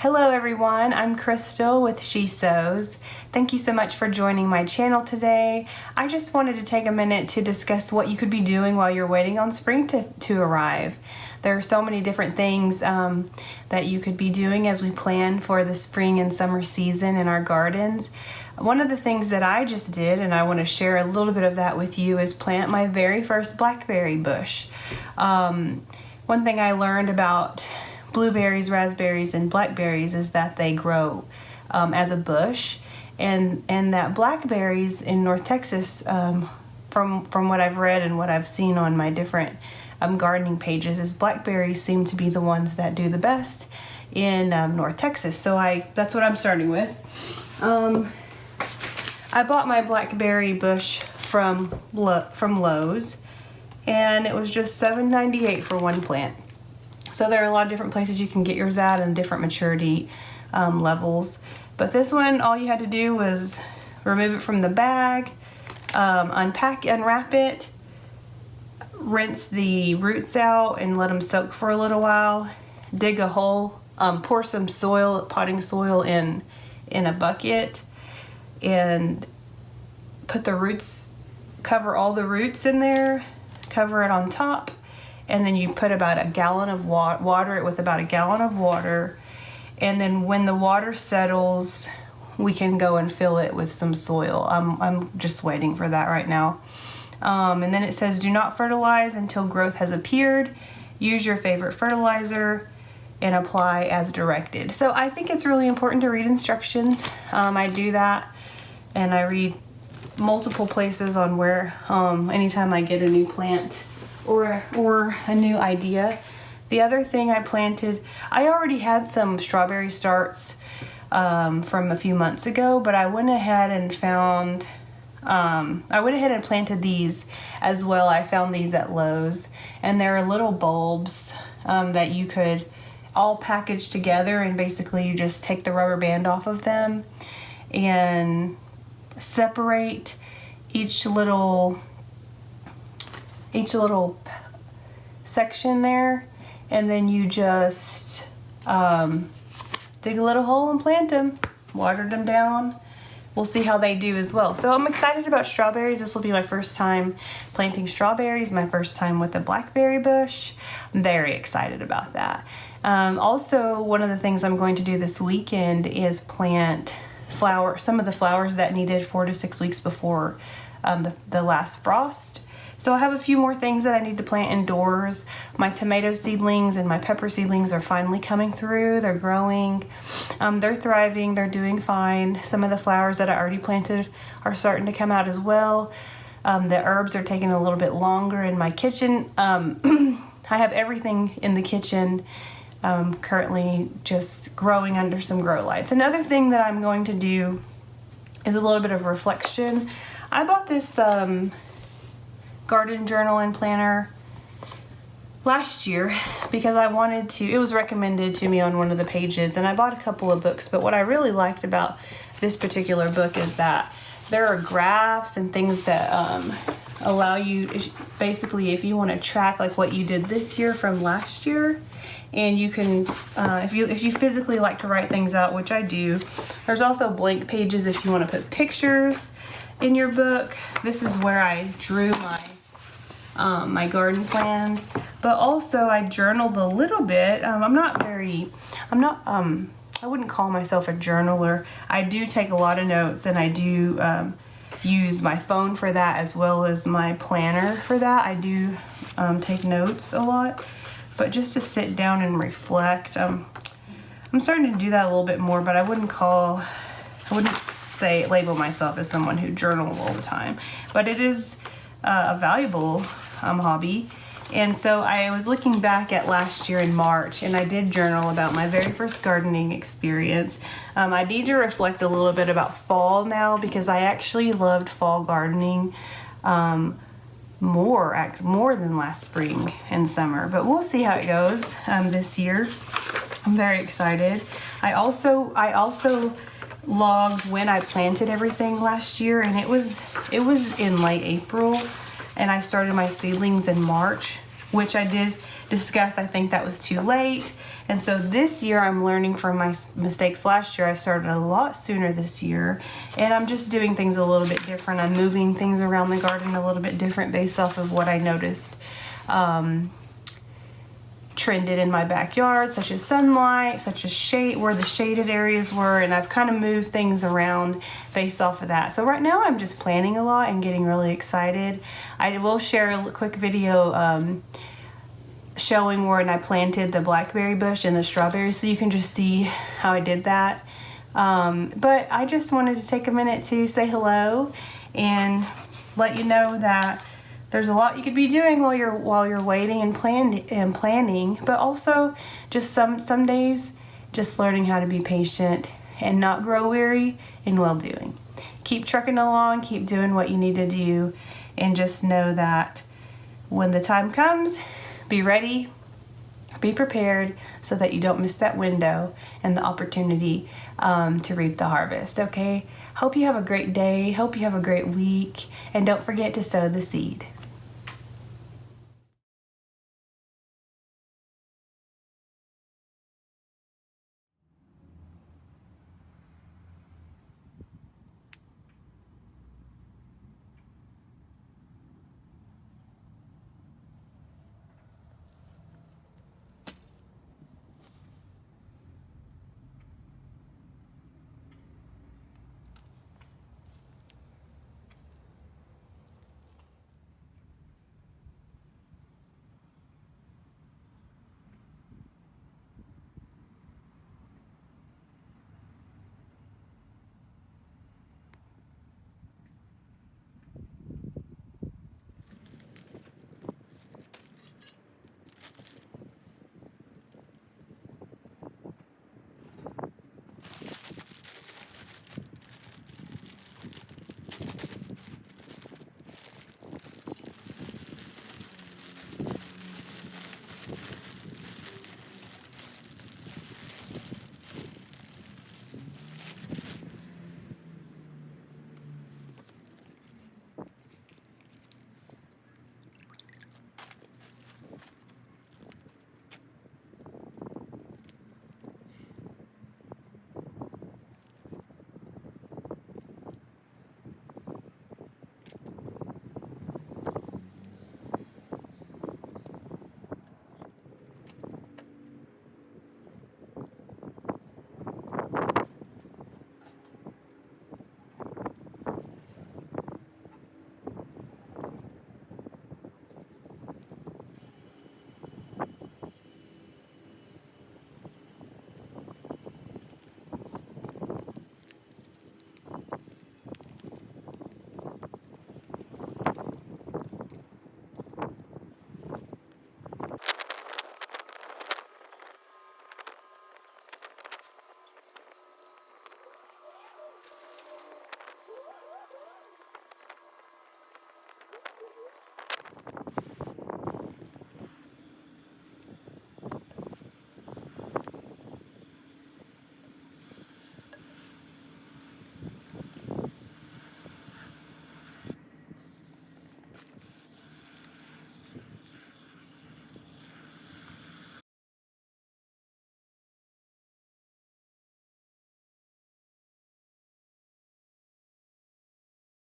Hello everyone, I'm Crystal with She Sews. Thank you so much for joining my channel today. I just wanted to take a minute to discuss what you could be doing while you're waiting on spring to arrive. There are so many different things that you could be doing as we plan for the spring and summer season in our gardens. One of the things that I just did, and I want to share a little bit of that with you, is plant my very first blackberry bush. One thing I learned about blueberries, raspberries, and blackberries is that they grow as a bush, and that blackberries in North Texas, from what I've read and what I've seen on my different gardening pages, is blackberries seem to be the ones that do the best in North Texas. So that's what I'm starting with. I bought my blackberry bush from Lowe's, and it was just $7.98 for one plant. So there are a lot of different places you can get yours at and different maturity levels. But this one, all you had to do was remove it from the bag, unwrap it, rinse the roots out and let them soak for a little while, dig a hole, pour some soil, potting soil in a bucket, and put the roots, cover all the roots in there, cover it on top, and then you put about a gallon of water it with about a gallon of water, and then when the water settles, we can go and fill it with some soil. I'm just waiting for that right now. And then it says, do not fertilize until growth has appeared. Use your favorite fertilizer and apply as directed. So I think it's really important to read instructions. I do that, and I read multiple places on where anytime I get a new plant or a new idea. The other thing I planted, I already had some strawberry starts from a few months ago, but I went ahead and found, I went ahead and planted these as well. I found these at Lowe's, and they're little bulbs that you could all package together, and basically you just take the rubber band off of them and separate each little section there, and then you just dig a little hole and plant them, water them down. We'll see how they do as well. So I'm excited about strawberries. This will be my first time planting strawberries, my first time with a blackberry bush. I'm very excited about that. Also, one of the things I'm going to do this weekend is plant some of the flowers that needed 4 to 6 weeks before the last frost. So I have a few more things that I need to plant indoors. My tomato seedlings and my pepper seedlings are finally coming through. They're growing. They're thriving. They're doing fine. Some of the flowers that I already planted are starting to come out as well. The herbs are taking a little bit longer in my kitchen. I have everything in the kitchen currently just growing under some grow lights. Another thing that I'm going to do is a little bit of reflection. I bought this garden journal and planner last year because I wanted to, it was recommended to me on one of the pages, and I bought a couple of books, but what I really liked about this particular book is that there are graphs and things that allow you, basically, if you want to track like what you did this year from last year, and you can, if you physically like to write things out, which I do. There's also blank pages if you want to put pictures in your book. This is where I drew my garden plans, but also I journaled a little bit. I wouldn't call myself a journaler. I do take a lot of notes, and I do use my phone for that as well as my planner for that. I do take notes a lot, but just to sit down and reflect, I'm starting to do that a little bit more, but I wouldn't label myself as someone who journals all the time, but it is a valuable hobby. And so I was looking back at last year in March, and I did journal about my very first gardening experience. I need to reflect a little bit about fall now, because I actually loved fall gardening more than last spring and summer, but we'll see how it goes this year. I'm very excited. I also logged when I planted everything last year, and it was in late April, and I started my seedlings in March, which I did discuss. I think that was too late, And so this year I'm learning from my mistakes last year. I started a lot sooner this year, and I'm just doing things a little bit different. I'm moving things around the garden a little bit different based off of what I noticed trended in my backyard, such as sunlight, such as shade, where the shaded areas were, and I've kind of moved things around based off of that. So right now I'm just planning a lot and getting really excited. I will share a quick video showing where I planted the blackberry bush and the strawberries, so you can just see how I did that. But I just wanted to take a minute to say hello and let you know that there's a lot you could be doing while you're waiting and planning, but also just some days just learning how to be patient and not grow weary in well doing. Keep trucking along, keep doing what you need to do, and just know that when the time comes, be ready, be prepared, so that you don't miss that window and the opportunity to reap the harvest. Okay? Hope you have a great day. Hope you have a great week, and don't forget to sow the seed.